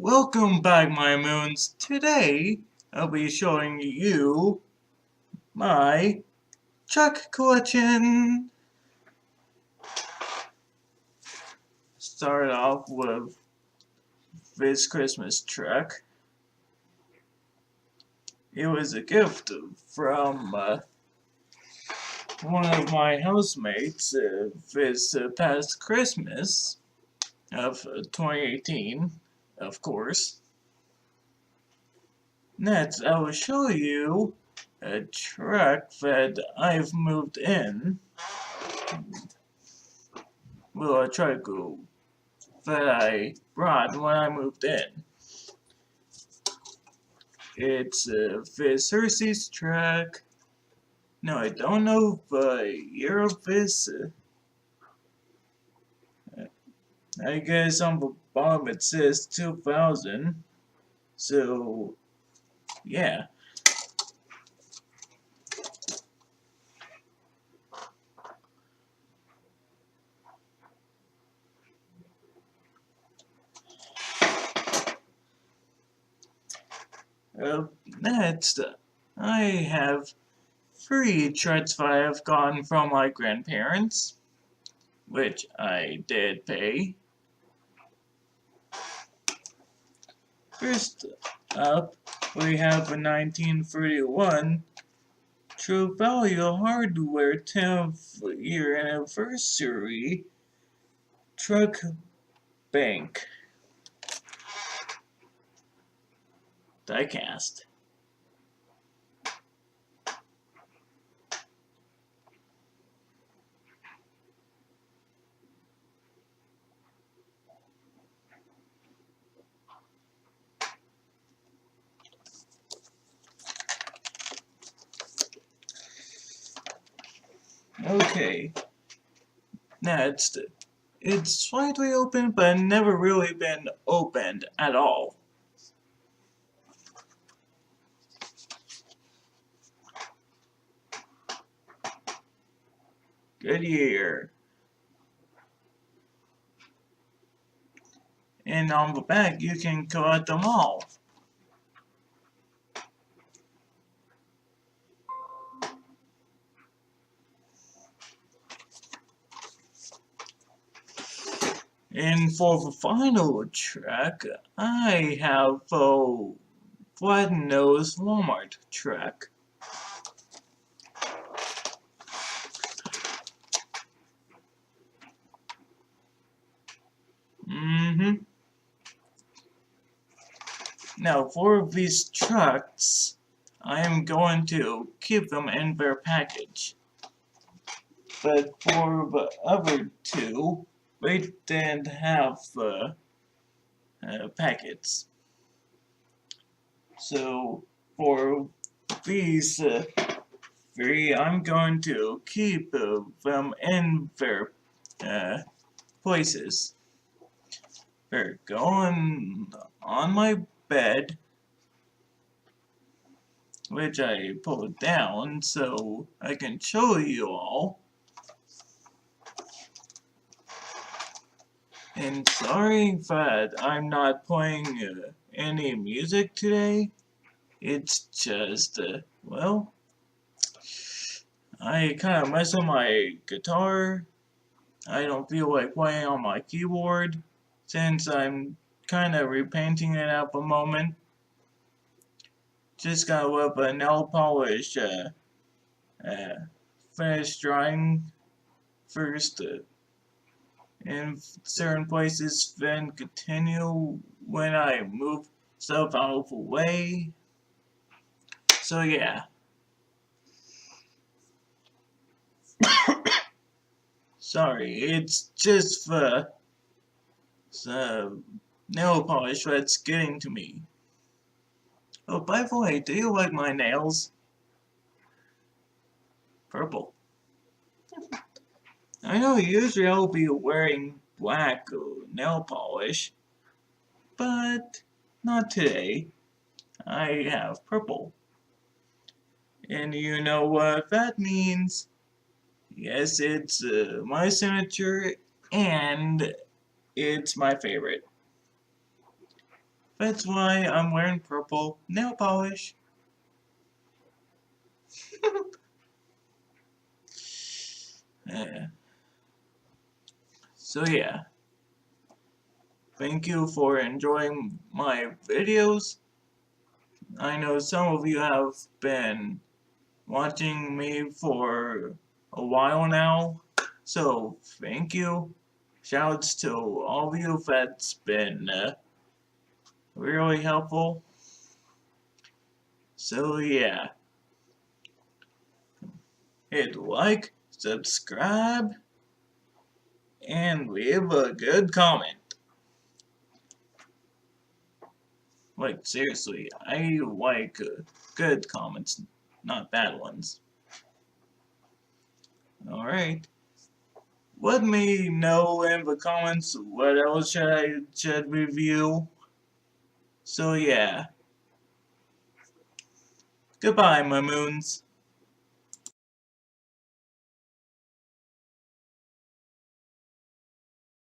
Welcome back, my moons. Today, I'll be showing you my truck collection. Start off with this Christmas truck. It was a gift from one of my housemates this past Christmas of 2018, of course. Next, I will show you a truck that I've moved in. Well, a truck that I brought when I moved in. It's this Cersei's truck. No, I don't know the year of this. I guess on the bottom it says 2000. So, yeah. Next, I have 3 trucks that I have gotten from my grandparents, which I did pay. First up, we have a 1931 True Value Hardware 10th year anniversary truck bank diecast. Okay, next, it's slightly open but never really been opened at all. Goodyear. And on the back you can collect them all. And for the final track, I have a flat-nosed Walmart track. Now for these trucks, I am going to keep them in their package. But for the other 2, they didn't have the packets. So for these 3, I'm going to keep them in their places. They're going on my bed, which I pulled down so I can show you all. And sorry that I'm not playing any music today. It's just, well, I kind of messed up my guitar. I don't feel like playing on my keyboard since I'm kind of repainting it at the moment. Just got with a nail polish finished drawing first in certain places, then continue when I move stuff out of the way. So yeah. Sorry, it's just the nail polish that's getting to me. Oh, by the way, do you like my nails? Purple. I know usually I'll be wearing black nail polish, but not today. I have purple. And you know what that means? Yes, it's my signature, and it's my favorite. That's why I'm wearing purple nail polish. Yeah. So yeah, thank you for enjoying my videos. I know some of you have been watching me for a while now, so thank you. Shouts to all of you that's been really helpful. So yeah, hit like, subscribe, and leave a good comment. Like seriously, I like good comments, not bad ones. Alright. Let me know in the comments what else should review. So yeah. Goodbye, my moons.